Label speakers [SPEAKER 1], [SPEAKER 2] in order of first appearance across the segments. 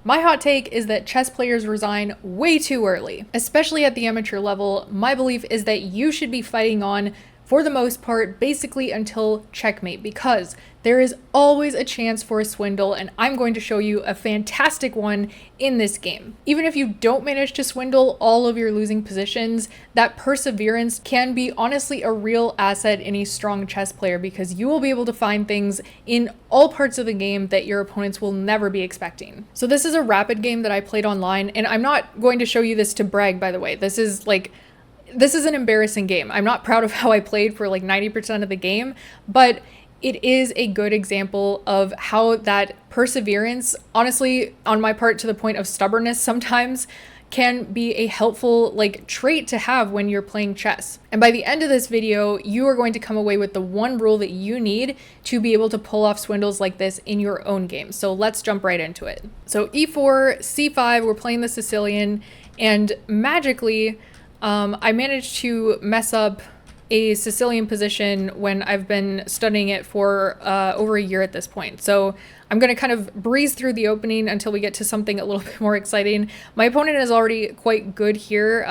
[SPEAKER 1] My hot take is that chess players resign way too early, especially at the amateur level. My belief is that you should be fighting on, for the most part, basically until checkmate, because there is always a chance for a swindle, and I'm going to show you a fantastic one in this game. Even if you don't manage to swindle all of your losing positions, that perseverance can be honestly a real asset in a strong chess player, because you will be able to find things in all parts of the game that your opponents will never be expecting. So this is a rapid game that I played online, and I'm not going to show you this to brag, by the way. This is an embarrassing game. I'm not proud of how I played for like 90% of the game, but it is a good example of how that perseverance, honestly, on my part to the point of stubbornness sometimes, can be a helpful like trait to have when you're playing chess. And by the end of this video, you are going to come away with the one rule that you need to be able to pull off swindles like this in your own game. So let's jump right into it. So e4, c5, we're playing the Sicilian, and magically, I managed to mess up a Sicilian position when I've been studying it for over a year at this point. So I'm going to kind of breeze through the opening until we get to something a little bit more exciting. My opponent is already quite good here.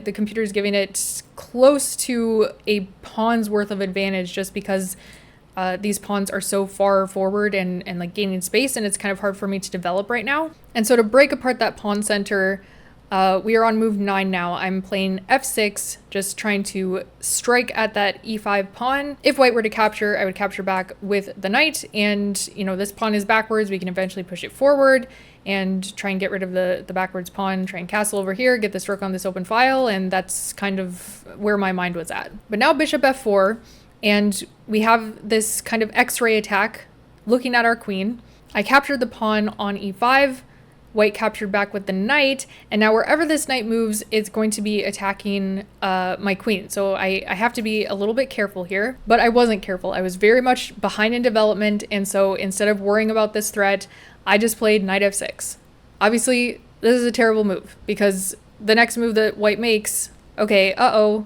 [SPEAKER 1] The computer is giving it close to a pawn's worth of advantage just because these pawns are so far forward and like gaining space, and it's kind of hard for me to develop right now. And so to break apart that pawn center, we are on move 9 now. I'm playing f6, just trying to strike at that e5 pawn. If white were to capture, I would capture back with the knight, and you know, this pawn is backwards. We can eventually push it forward and try and get rid of the backwards pawn, try and castle over here, get this rook on this open file, and that's kind of where my mind was at. But now bishop f4, and we have this kind of x-ray attack looking at our queen. I captured the pawn on e5, white captured back with the knight, and now wherever this knight moves, it's going to be attacking my queen. So I have to be a little bit careful here, but I wasn't careful. I was very much behind in development, and so instead of worrying about this threat, I just played knight f6. Obviously, this is a terrible move, because the next move that white makes, okay,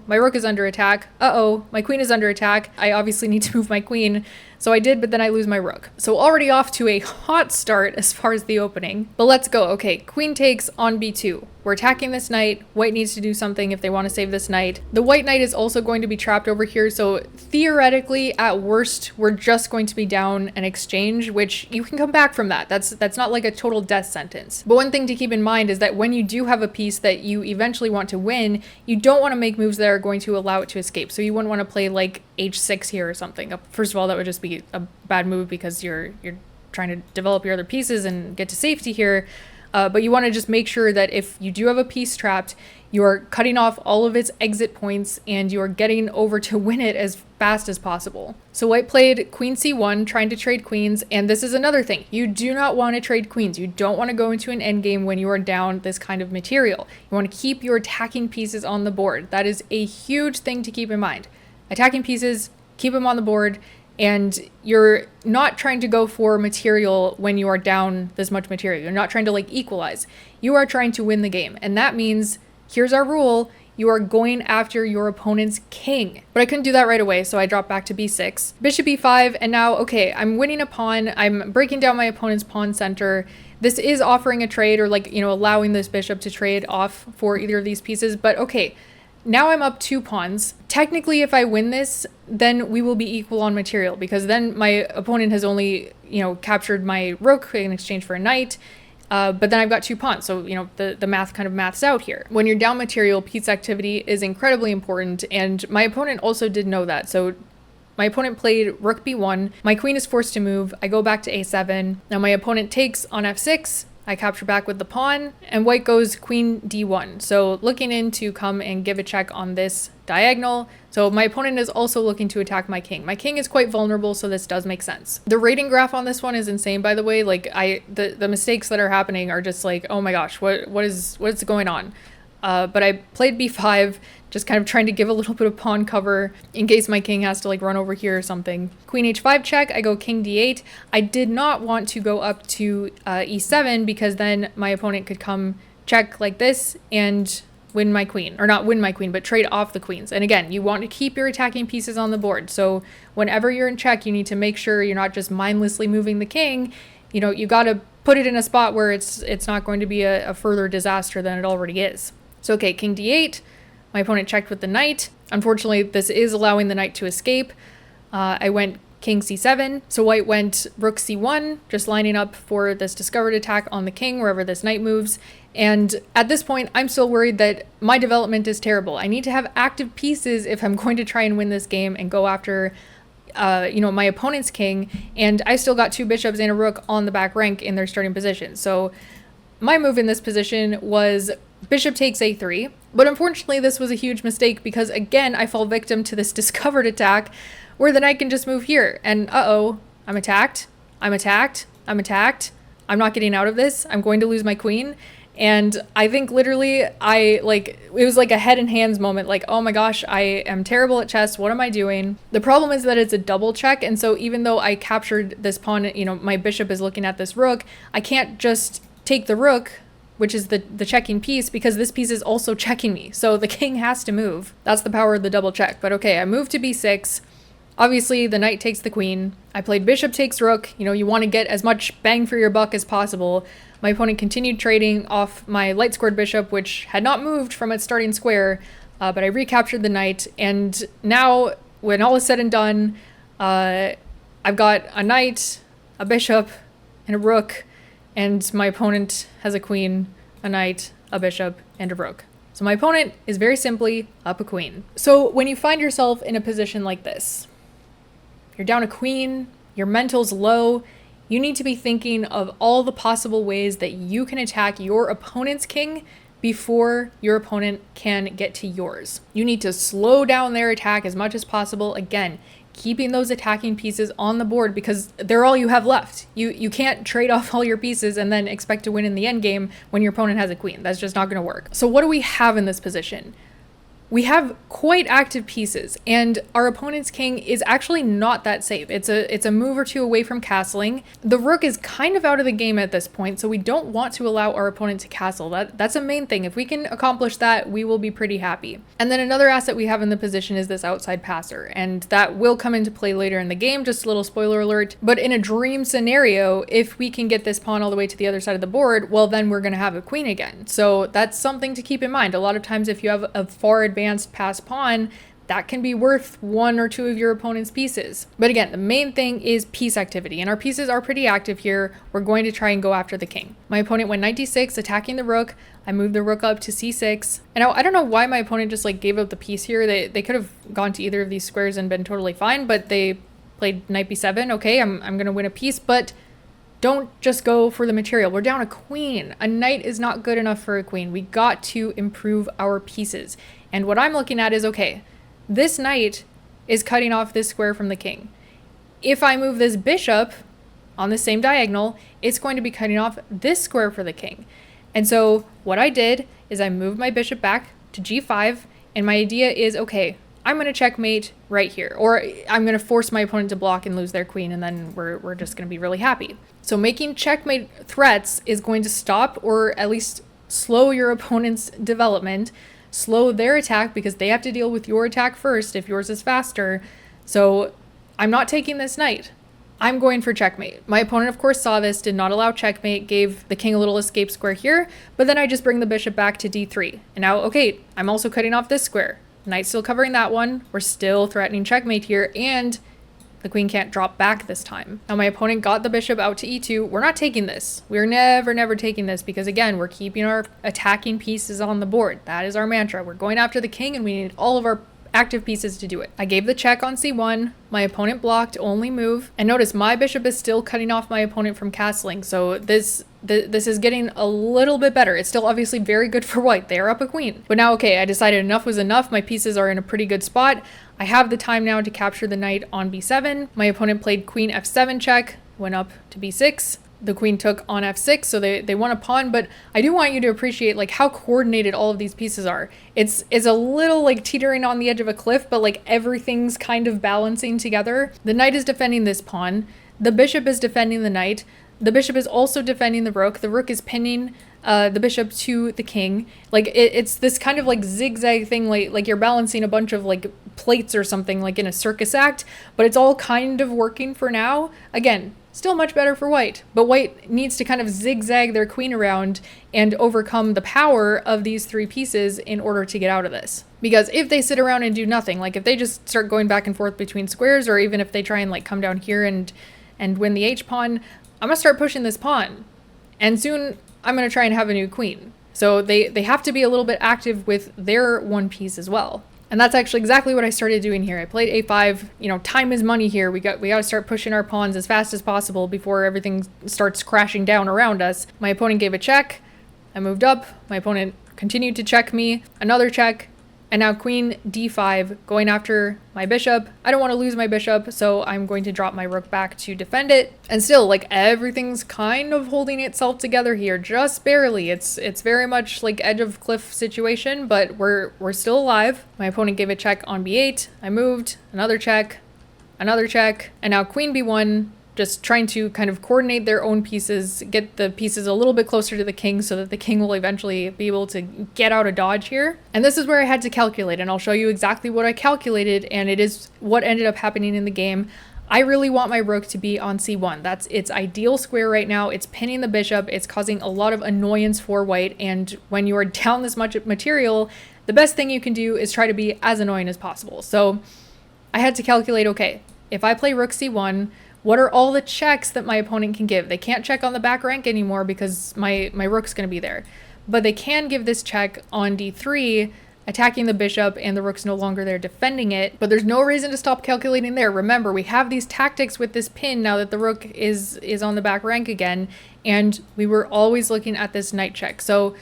[SPEAKER 1] my rook is under attack. My queen is under attack. I obviously need to move my queen. So I did, but then I lose my rook. So already off to a hot start as far as the opening. But let's go. Okay, queen takes on b2. We're attacking this knight. White needs to do something if they want to save this knight. The white knight is also going to be trapped over here. So theoretically, at worst, we're just going to be down an exchange, which you can come back from that. That's not like a total death sentence. But one thing to keep in mind is that when you do have a piece that you eventually want to win, you don't want to make moves that are going to allow it to escape. So you wouldn't want to play like h6 here or something. First of all, that would just be a bad move because you're trying to develop your other pieces and get to safety here. But you want to just make sure that if you do have a piece trapped, you're cutting off all of its exit points and you're getting over to win it as fast as possible. So white played queen c1, trying to trade queens, and this is another thing. You do not want to trade queens. You don't want to go into an endgame when you are down this kind of material. You want to keep your attacking pieces on the board. That is a huge thing to keep in mind. Attacking pieces, keep them on the board, and you're not trying to go for material when you are down this much material. You're not trying to like equalize. You are trying to win the game. And that means, here's our rule, you are going after your opponent's king. But I couldn't do that right away, so I dropped back to b6. Bishop e5, and now, okay, I'm winning a pawn. I'm breaking down my opponent's pawn center. This is offering a trade, or like, you know, allowing this bishop to trade off for either of these pieces. But okay, now I'm up 2 pawns. Technically, if I win this, then we will be equal on material, because then my opponent has only, you know, captured my rook in exchange for a knight. But then I've got 2 pawns, so, you know, the math kind of maths out here. When you're down material, piece activity is incredibly important, and my opponent also did know that. So my opponent played rook b1. My queen is forced to move. I go back to a7. Now my opponent takes on f6. I capture back with the pawn, and white goes queen d1. So looking in to come and give a check on this diagonal. So my opponent is also looking to attack my king. My king is quite vulnerable, so this does make sense. The rating graph on this one is insane, by the way. Like the mistakes that are happening are just like, oh my gosh, what is going on? But I played b5, just kind of trying to give a little bit of pawn cover in case my king has to like run over here or something. Queen h5 check, I go king d8. I did not want to go up to e7 because then my opponent could come check like this and win my queen, or not win my queen, but trade off the queens. And again, you want to keep your attacking pieces on the board. So whenever you're in check, you need to make sure you're not just mindlessly moving the king. You know, you got to put it in a spot where it's not going to be a further disaster than it already is. So okay, king d8. My opponent checked with the knight. Unfortunately, this is allowing the knight to escape. I went king c7, so white went rook c1, just lining up for this discovered attack on the king wherever this knight moves. And at this point, I'm still worried that my development is terrible. I need to have active pieces if I'm going to try and win this game and go after my opponent's king, and I still got 2 bishops and a rook on the back rank in their starting position. So my move in this position was bishop takes a3, but unfortunately this was a huge mistake because again I fall victim to this discovered attack where the knight can just move here, and I'm attacked, I'm not getting out of this, I'm going to lose my queen. And I think literally it was like a head and hands moment, like, oh my gosh, I am terrible at chess, what am I doing? The problem is that it's a double check, and so even though I captured this pawn, my bishop is looking at this rook, I can't just take the rook, which is the checking piece, because this piece is also checking me, so the king has to move. That's the power of the double check. But okay, I moved to b6. Obviously, the knight takes the queen. I played bishop takes rook. You want to get as much bang for your buck as possible. My opponent continued trading off my light squared bishop, which had not moved from its starting square, but I recaptured the knight. And now, when all is said and done, I've got a knight, a bishop, and a rook, and my opponent has a queen, a knight, a bishop, and a rook. So my opponent is very simply up a queen. So when you find yourself in a position like this, you're down a queen, your mental's low, you need to be thinking of all the possible ways that you can attack your opponent's king before your opponent can get to yours. You need to slow down their attack as much as possible. Again, keeping those attacking pieces on the board because they're all you have left. You can't trade off all your pieces and then expect to win in the endgame when your opponent has a queen. That's just not going to work. So what do we have in this position? We have quite active pieces, and our opponent's king is actually not that safe. It's a move or two away from castling. The rook is kind of out of the game at this point, so we don't want to allow our opponent to castle. That's a main thing. If we can accomplish that, we will be pretty happy. And then another asset we have in the position is this outside passer, and that will come into play later in the game, just a little spoiler alert. But in a dream scenario, if we can get this pawn all the way to the other side of the board, well, then we're going to have a queen again. So that's something to keep in mind. A lot of times if you have a far advanced passed pawn, that can be worth 1 or 2 of your opponent's pieces. But again, the main thing is piece activity, and our pieces are pretty active here. We're going to try and go after the king. My opponent went knight d6, attacking the rook. I moved the rook up to c6. And now I don't know why my opponent just gave up the piece here. They could have gone to either of these squares and been totally fine, but they played knight b7. Okay, I'm gonna win a piece, but don't just go for the material. We're down a queen. A knight is not good enough for a queen. We got to improve our pieces. And what I'm looking at is, okay, this knight is cutting off this square from the king. If I move this bishop on the same diagonal, it's going to be cutting off this square for the king. And so what I did is I moved my bishop back to g5, and my idea is, okay, I'm going to checkmate right here, or I'm going to force my opponent to block and lose their queen, and then we're just going to be really happy. So making checkmate threats is going to stop, or at least slow your opponent's development, slow their attack because they have to deal with your attack first if yours is faster. So I'm not taking this knight. I'm going for checkmate. My opponent, of course, saw this, did not allow checkmate, gave the king a little escape square here, but then I just bring the bishop back to d3. And now, okay, I'm also cutting off this square. Knight still covering that one. We're still threatening checkmate here, and the queen can't drop back this time. Now my opponent got the bishop out to e2. We're not taking this. We're never taking this because, again, we're keeping our attacking pieces on the board. That is our mantra. We're going after the king, and we need all of our active pieces to do it. I gave the check on c1. My opponent blocked, only move. And notice my bishop is still cutting off my opponent from castling. So this is getting a little bit better. It's still obviously very good for white. They are up a queen. But now, okay, I decided enough was enough. My pieces are in a pretty good spot. I have the time now to capture the knight on b7. My opponent played queen f7 check, went up to b6. The queen took on f6, so they won a pawn, but I do want you to appreciate how coordinated all of these pieces are. It's a little teetering on the edge of a cliff, but everything's kind of balancing together. The knight is defending this pawn. The bishop is defending the knight. The bishop is also defending the rook. The rook is pinning the bishop to the king. It's this kind of zigzag thing, like you're balancing a bunch of plates or something in a circus act, but it's all kind of working for now. Again, still much better for white. But white needs to kind of zigzag their queen around and overcome the power of these 3 pieces in order to get out of this. Because if they sit around and do nothing, like if they just start going back and forth between squares, or even if they try and like come down here and win the H pawn, I'm gonna start pushing this pawn. And soon I'm gonna try and have a new queen. So they have to be a little bit active with their one piece as well. And that's actually exactly what I started doing here. I played a5, you know, time is money here. We got to start pushing our pawns as fast as possible before everything starts crashing down around us. My opponent gave a check. I moved up. My opponent continued to check me. Another check. And now queen d5 going after my bishop. I don't want to lose my bishop, so I'm going to drop my rook back to defend it. And still, like, everything's kind of holding itself together here, just barely. It's very much like edge of cliff situation, but we're still alive. My opponent gave a check on b8. I moved, another check, and now queen b1. Just trying to kind of coordinate their own pieces, get the pieces a little bit closer to the king so that the king will eventually be able to get out of dodge here. And this is where I had to calculate, and I'll show you exactly what I calculated, and it is what ended up happening in the game. I really want my rook to be on c1. That's its ideal square right now. It's pinning the bishop. It's causing a lot of annoyance for white, and when you are down this much material, the best thing you can do is try to be as annoying as possible. So I had to calculate, okay, if I play rook c1, what are all the checks that my opponent can give? They can't check on the back rank anymore because my rook's going to be there. But they can give this check on d3, attacking the bishop, and the rook's no longer there defending it. But there's no reason to stop calculating there. Remember, we have these tactics with this pin now that the rook is on the back rank again, and we were always looking at this knight check. So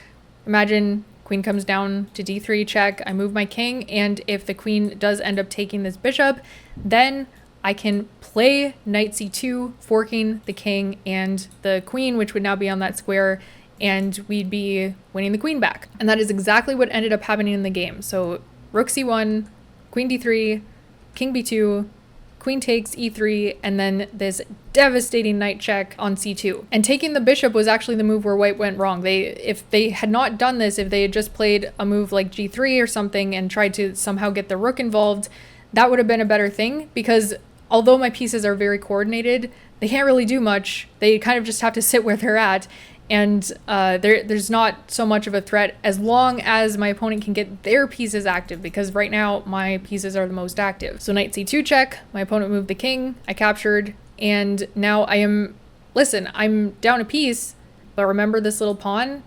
[SPEAKER 1] imagine queen comes down to d3 check, I move my king, and if the queen does end up taking this bishop, then I can play knight c2, forking the king and the queen, which would now be on that square, and we'd be winning the queen back. And that is exactly what ended up happening in the game. So rook c1, queen d3, king b2, queen takes e3, and then this devastating knight check on c2. And taking the bishop was actually the move where white went wrong. If they had not done this, if they had just played a move like g3 or something and tried to somehow get the rook involved, that would have been a better thing, because although my pieces are very coordinated, they can't really do much. They kind of just have to sit where they're at, and there's not so much of a threat as long as my opponent can get their pieces active, because right now my pieces are the most active. So knight c2 check, my opponent moved the king, I captured, and now I'm down a piece, but remember this little pawn?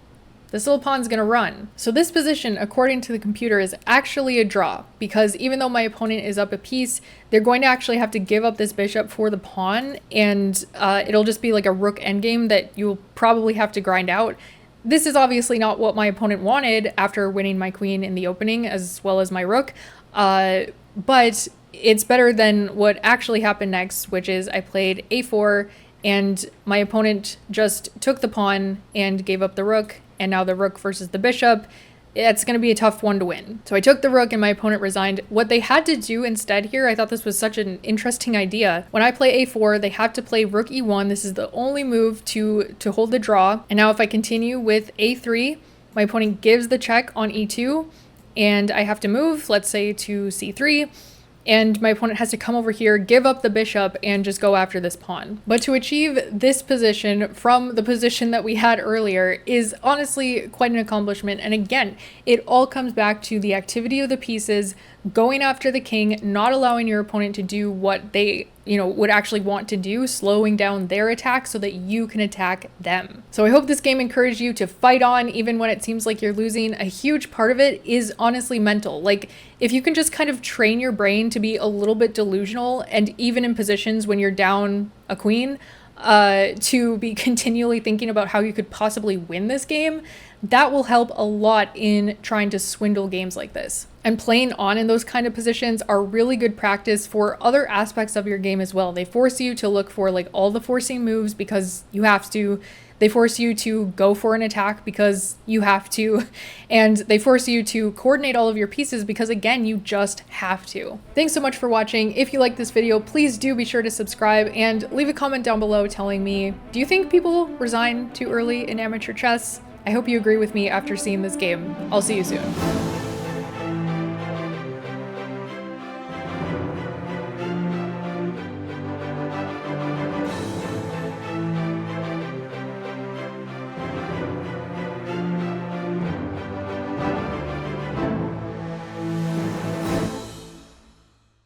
[SPEAKER 1] This little pawn's gonna run. So this position, according to the computer, is actually a draw, because even though my opponent is up a piece, they're going to actually have to give up this bishop for the pawn, and it'll just be like a rook endgame that you'll probably have to grind out. This is obviously not what my opponent wanted after winning my queen in the opening, as well as my rook, but it's better than what actually happened next, which is I played a4, and my opponent just took the pawn and gave up the rook, and now the rook versus the bishop, it's going to be a tough one to win. So I took the rook and my opponent resigned. What they had to do instead here, I thought this was such an interesting idea. When I play a4, they have to play rook e1. This is the only move to hold the draw. And now if I continue with a3, my opponent gives the check on e2, and I have to move, let's say, to c3. And my opponent has to come over here, give up the bishop, and just go after this pawn. But to achieve this position from the position that we had earlier is honestly quite an accomplishment. And again, it all comes back to the activity of the pieces, going after the king, not allowing your opponent to do what they would actually want to do, slowing down their attack so that you can attack them. So I hope this game encouraged you to fight on even when it seems like you're losing. A huge part of it is honestly mental. Like, if you can just kind of train your brain to be a little bit delusional, and even in positions when you're down a queen, to be continually thinking about how you could possibly win this game, that will help a lot in trying to swindle games like this. And playing on in those kind of positions are really good practice for other aspects of your game as well. They force you to look for like all the forcing moves because you have to. They force you to go for an attack because you have to. And they force you to coordinate all of your pieces because, again, you just have to. Thanks so much for watching. If you like this video, please do be sure to subscribe and leave a comment down below telling me, do you think people resign too early in amateur chess? I hope you agree with me after seeing this game. I'll see you soon.